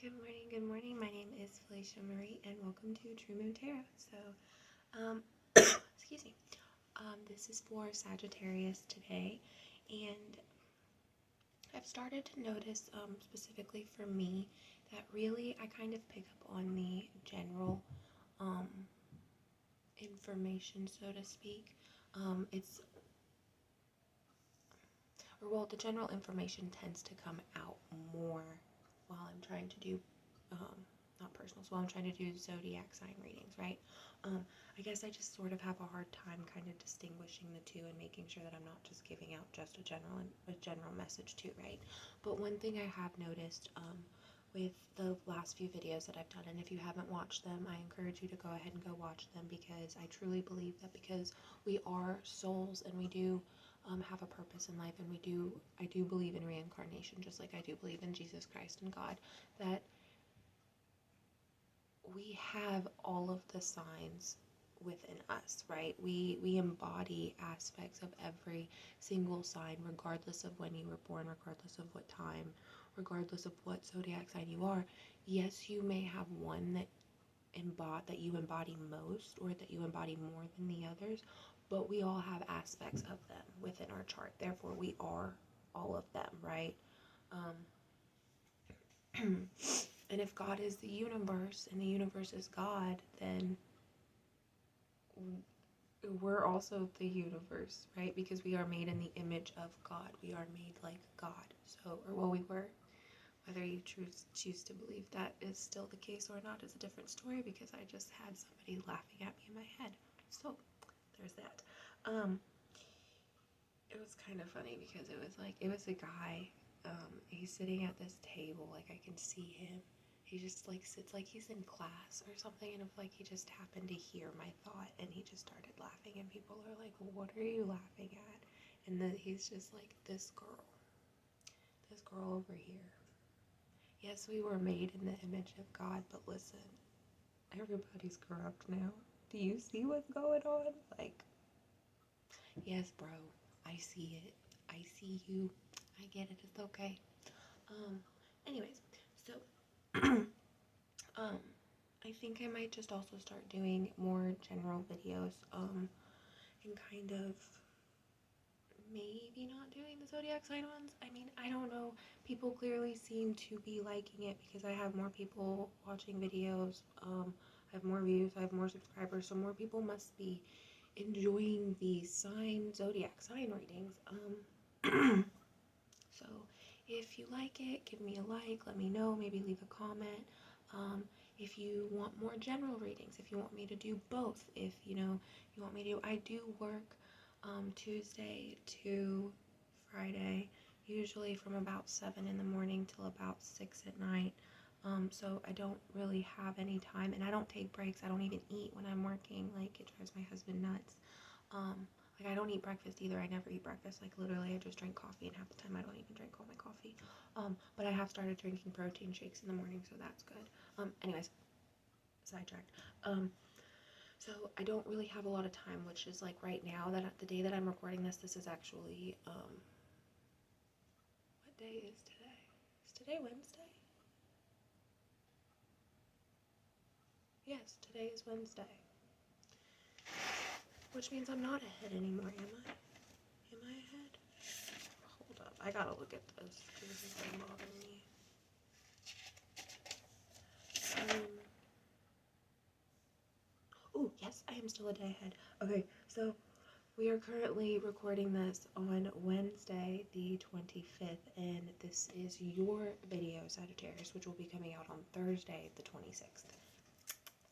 Good morning. My name is Felecia Marie, and welcome to True Moon Tarot. Excuse me. This is for Sagittarius today, and I've started to notice, specifically for me, that really I kind of pick up on the general, information, so to speak. The general information tends to come out more while I'm trying to do, not personal, so while I'm trying to do zodiac sign readings, right? I guess I just sort of have a hard time kind of distinguishing the two and making sure that I'm not just giving out just a general message too, right? But one thing I have noticed, with the last few videos that I've done, and if you haven't watched them, I encourage you to go ahead and go watch them, because I truly believe that because we are souls and we do have a purpose in life, and I do believe in reincarnation, just like I do believe in Jesus Christ and God, that we have all of the signs within us, right? We embody aspects of every single sign, regardless of when you were born, regardless of what time, regardless of what zodiac sign you are. Yes, you may have one that you embody most, or that you embody more than the others, but we all have aspects of them within our chart. Therefore, we are all of them, right? And if God is the universe and the universe is God, then we're also the universe, right? Because we are made in the image of God. We are made like God. We were. Whether you choose to believe that is still the case or not is a different story, because I just had somebody laughing at me in my head. So there's that. It was kind of funny because it was a guy. He's sitting at this table, like I can see him. He just like sits like he's in class or something, and if like he just happened to hear my thought and he just started laughing, and people are like, well, what are you laughing at? And then he's just like, this girl over here. Yes, we were made in the image of God, but listen, everybody's corrupt now. Do you see what's going on? Like, yes, bro, I see it. I see you. I get it. It's okay. Anyways, so, I think I might just also start doing more general videos, and kind of maybe not doing the zodiac sign ones. I mean, I don't know. People clearly seem to be liking it because I have more people watching videos. I have more views. I have more subscribers. So more people must be enjoying the zodiac sign readings. So if you like it, give me a like. Let me know. Maybe leave a comment. If you want more general readings, if you want me to do both, if you want me to, I do work Tuesday to Friday, usually from about 7 in the morning till about 6 at night. So I don't really have any time, and I don't take breaks. I don't even eat when I'm working. Like, it drives my husband nuts. Like, I don't eat breakfast either. I never eat breakfast. Like, literally, I just drink coffee, and half the time I don't even drink all my coffee. But I have started drinking protein shakes in the morning, so that's good. Anyways, sidetracked. So I don't really have a lot of time, which is like right now, that the day that I'm recording this is actually, what day is today? Is today Wednesday? Yes, today is Wednesday. Which means I'm not ahead anymore, am I? Am I ahead? Hold up, I gotta look at this because this is gonna bother me. Oh, yes, I am still a day ahead. Okay, so we are currently recording this on Wednesday, the 25th, and this is your video, Sagittarius, which will be coming out on Thursday, the 26th.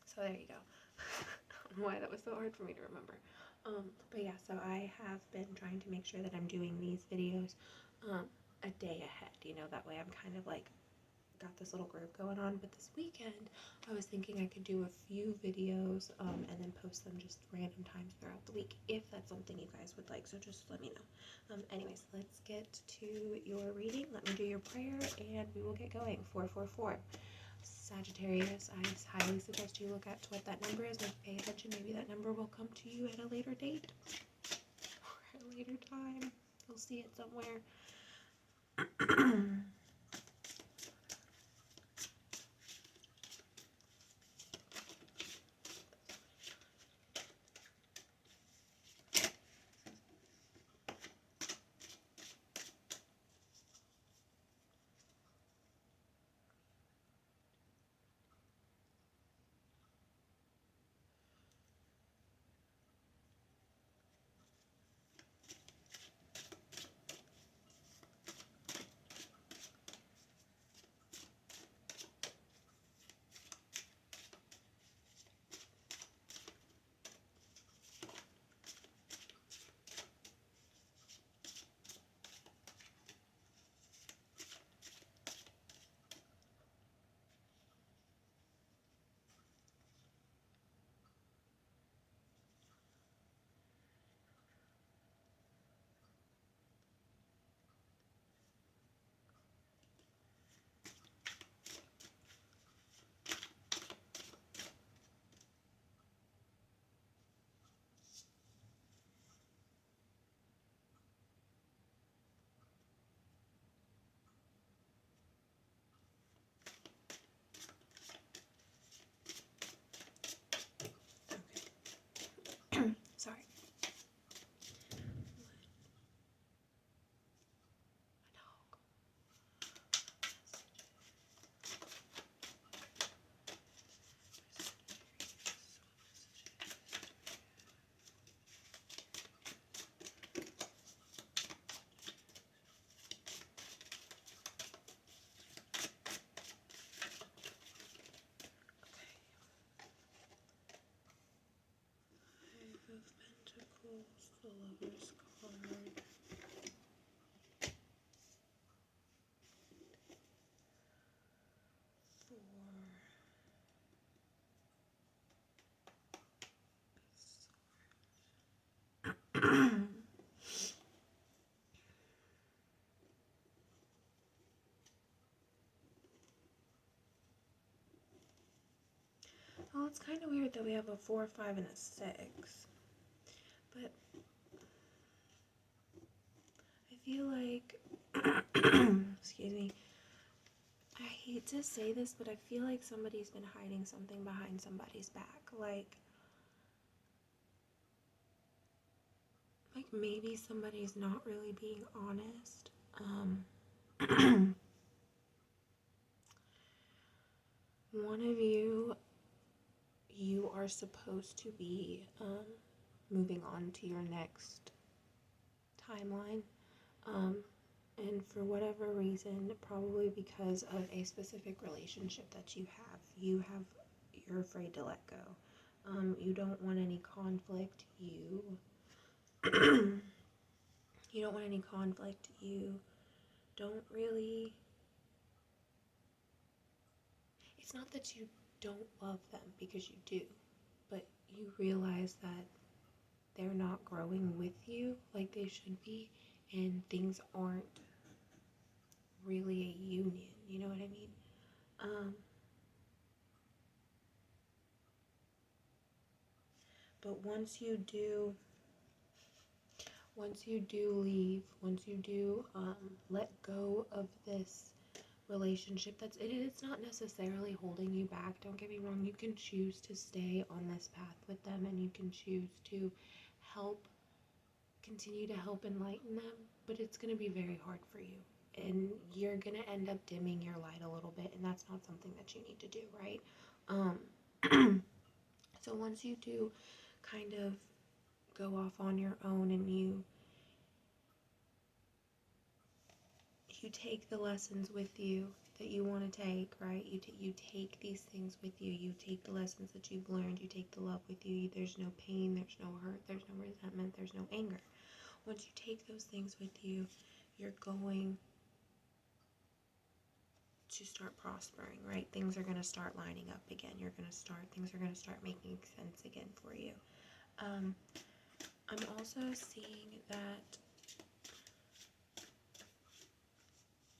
So there you go. I don't know why that was so hard for me to remember. But yeah, so I have been trying to make sure that I'm doing these videos a day ahead, that way I'm kind of like got this little group going on. But this weekend I was thinking I could do a few videos and then post them just random times throughout the week, if that's something you guys would like. So just let me know. Anyways, let's get to your reading. Let me do your prayer and we will get going. 444 Sagittarius, I highly suggest you look at what that number is and pay attention. Maybe that number will come to you at a later date or at a later time. You'll see it somewhere. The Lover's card. Well, it's kind of weird that we have a 4, 5, and a 6. But I feel like, excuse me, I hate to say this, but I feel like somebody's been hiding something behind somebody's back. Like maybe somebody's not really being honest. One of you are supposed to be moving on to your next timeline. And for whatever reason, probably because of a specific relationship that you're afraid to let go. You don't want any conflict. You don't want any conflict. You don't really. It's not that you don't love them, because you do, but you realize that they're not growing with you like they should be, and things aren't really a union. You know what I mean? But once you do leave, once you do let go of this relationship, it's not necessarily holding you back. Don't get me wrong. You can choose to stay on this path with them, and you can choose to continue to help enlighten them, but it's going to be very hard for you, and you're going to end up dimming your light a little bit, and that's not something that you need to do, right? So once you do kind of go off on your own, and you take the lessons with you that you want to take, right? You take these things with you. You take the lessons that you've learned. You take the love with you. There's no pain. There's no hurt. There's no resentment. There's no anger. Once you take those things with you, you're going to start prospering, right? Things are going to start lining up again. Things are going to start making sense again for you. I'm also seeing that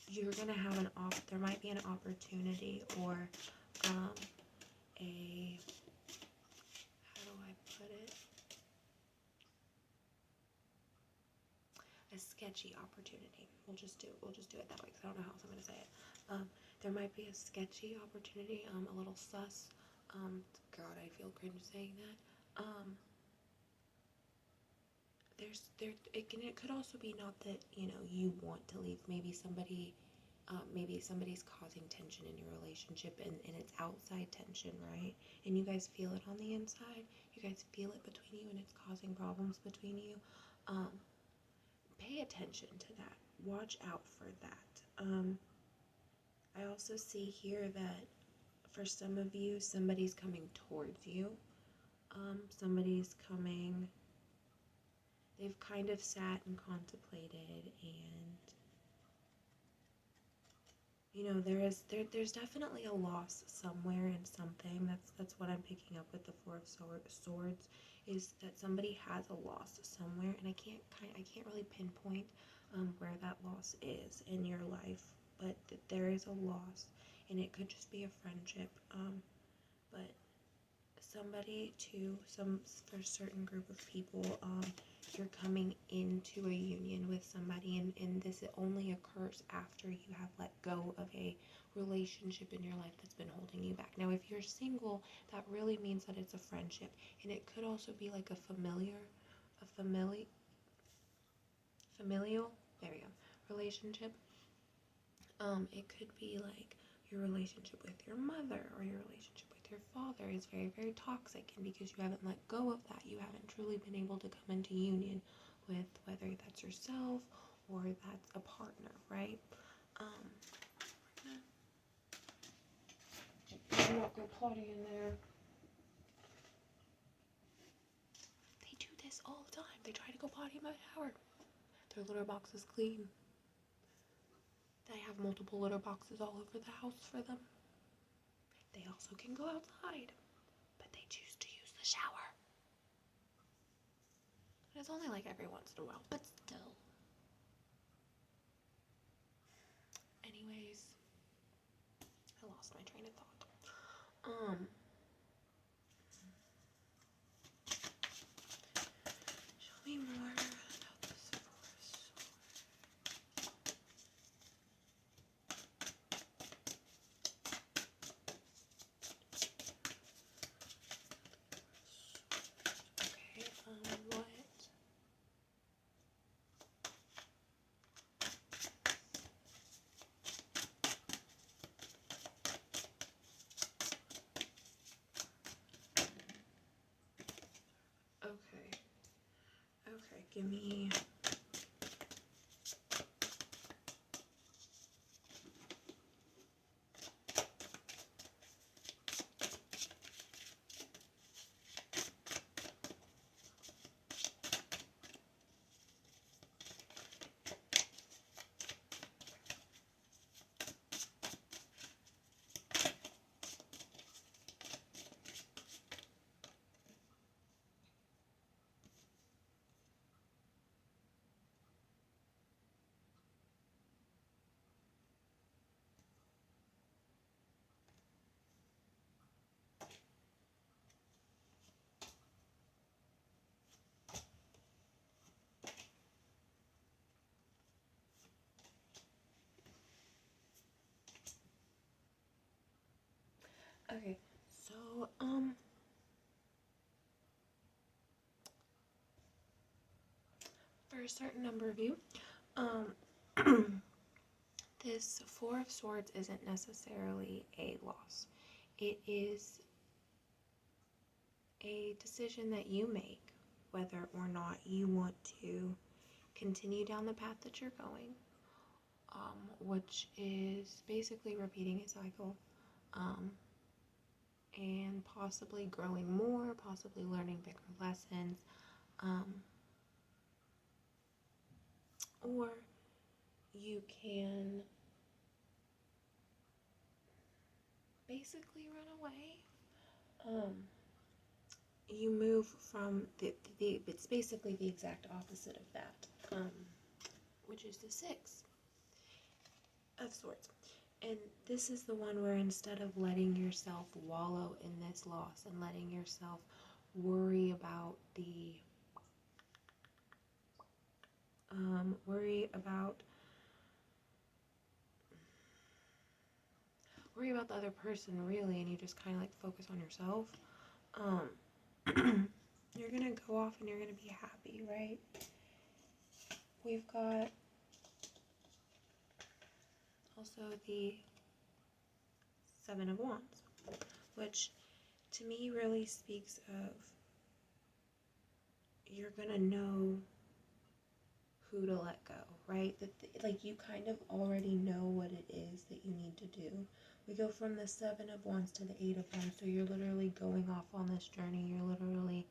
you're going to have there might be an opportunity, or how do I put it? A sketchy opportunity. We'll just do it that way, because I don't know how else I'm going to say it. There might be a sketchy opportunity, a little sus. God, I feel cringe saying that. It could also be not that you want to leave. Maybe somebody's causing tension in your relationship, and it's outside tension, right? And you guys feel it on the inside. You guys feel it between you, and it's causing problems between you. Pay attention to that. Watch out for that. I also see here that for some of you, somebody's coming towards you. Somebody's coming. They've kind of sat and contemplated, and there's definitely a loss somewhere in something. That's what I'm picking up with the Four of Swords, is that somebody has a loss somewhere, and I can't really pinpoint where that loss is in your life, but there is a loss, and it could just be a friendship, but somebody for a certain group of people, you're coming into a union with somebody, and this only occurs after you have let go of a relationship in your life that's been holding you back. Now, if you're single, that really means that it's a friendship, and it could also be like a familial, there we go, relationship. It could be like your relationship with your mother, or your relationship with your father is very, very toxic, and because you haven't let go of that, you haven't truly been able to come into union with whether that's yourself or that's a partner, right? I'm not go potty in there. They do this all the time. They try to go potty in my shower. Their litter box is clean. They have multiple litter boxes all over the house for them. They also can go outside, but they choose to use the shower. And it's only like every once in a while, but still. Anyways, I lost my train of thought. Show me more about this forest. Okay, what? Okay, give me. Okay, so, for a certain number of you, this Four of Swords isn't necessarily a loss. It is a decision that you make whether or not you want to continue down the path that you're going, which is basically repeating a cycle, and possibly growing more, possibly learning bigger lessons, or you can basically run away. You move from it's basically the exact opposite of that, which is the Six of Swords. And this is the one where instead of letting yourself wallow in this loss and letting yourself worry about the worry about the other person really, and you just kind of like focus on yourself, you're gonna go off and you're gonna be happy, right? We've got also the Seven of Wands, which to me really speaks of you're gonna know who to let go, right? Like you kind of already know what it is that you need to do. We go from the Seven of Wands to the Eight of Wands, so you're literally going off on this journey. You're literally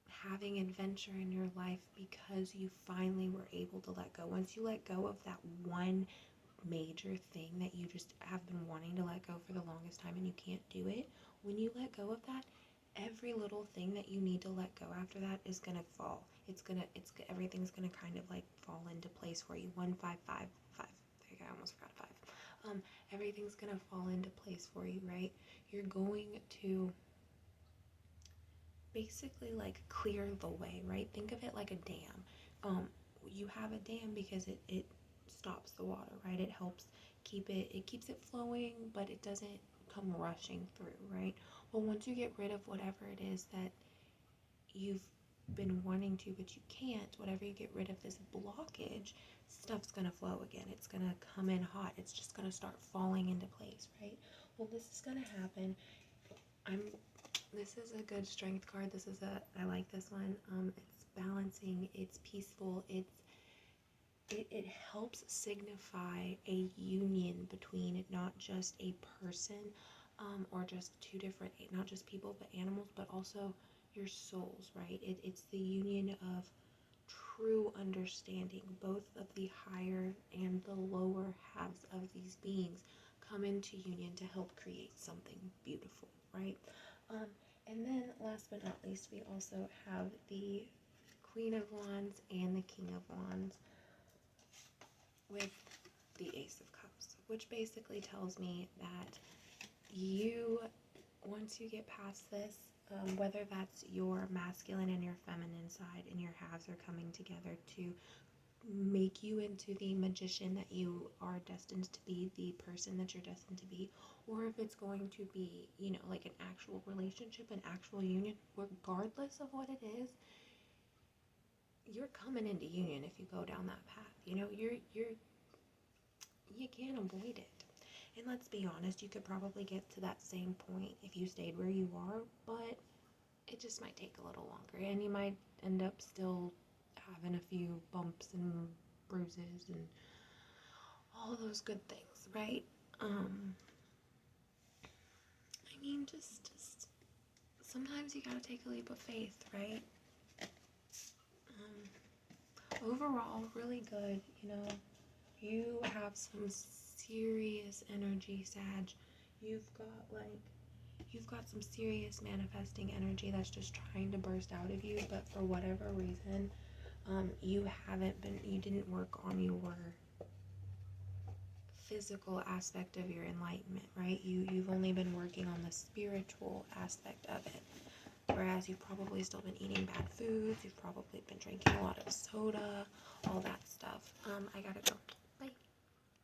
having adventure in your life because you finally were able to let go. Once you let go of that one major thing that you just have been wanting to let go for the longest time and you can't do it, when you let go of that, every little thing that you need to let go after that is gonna fall. Everything's gonna kind of like fall into place for you. 1, 5, 5, 5. There you go, I almost forgot 5. Everything's gonna fall into place for you, right? You're going to basically like clear the way, right? Think of it like a dam. You have a dam because it stops the water, right? It helps it keeps it flowing, but it doesn't come rushing through, right? Well, once you get rid of whatever it is that you've been wanting to but you can't, whatever you get rid of this blockage, stuff's gonna flow again. It's gonna come in hot. It's just gonna start falling into place, right? Well, this is gonna happen. This is a good strength card. I like this one. It's balancing, it's peaceful, it helps signify a union between not just a person, or just two different, not just people, but animals, but also your souls, right? It's the union of true understanding. Both of the higher and the lower halves of these beings come into union to help create something beautiful, right? Um, and then last but not least, we also have the Queen of Wands and the King of Wands with the Ace of Cups, which basically tells me that you, once you get past this, whether that's your masculine and your feminine side and your halves are coming together to make you into the magician that you are destined to be, the person that you're destined to be, or if it's going to be, like an actual relationship, an actual union, regardless of what it is, you're coming into union if you go down that path. You can't avoid it. And let's be honest, you could probably get to that same point if you stayed where you are, but it just might take a little longer, and you might end up still having a few bumps and bruises and all those good things, right? I mean, just sometimes you gotta take a leap of faith, right? Overall, really good. You have some serious energy, Sag. You've got you've got some serious manifesting energy that's just trying to burst out of you, but for whatever reason, you didn't work on your physical aspect of your enlightenment, right? You've only been working on the spiritual aspect of it. Whereas you've probably still been eating bad foods, you've probably been drinking a lot of soda, all that stuff. I gotta go.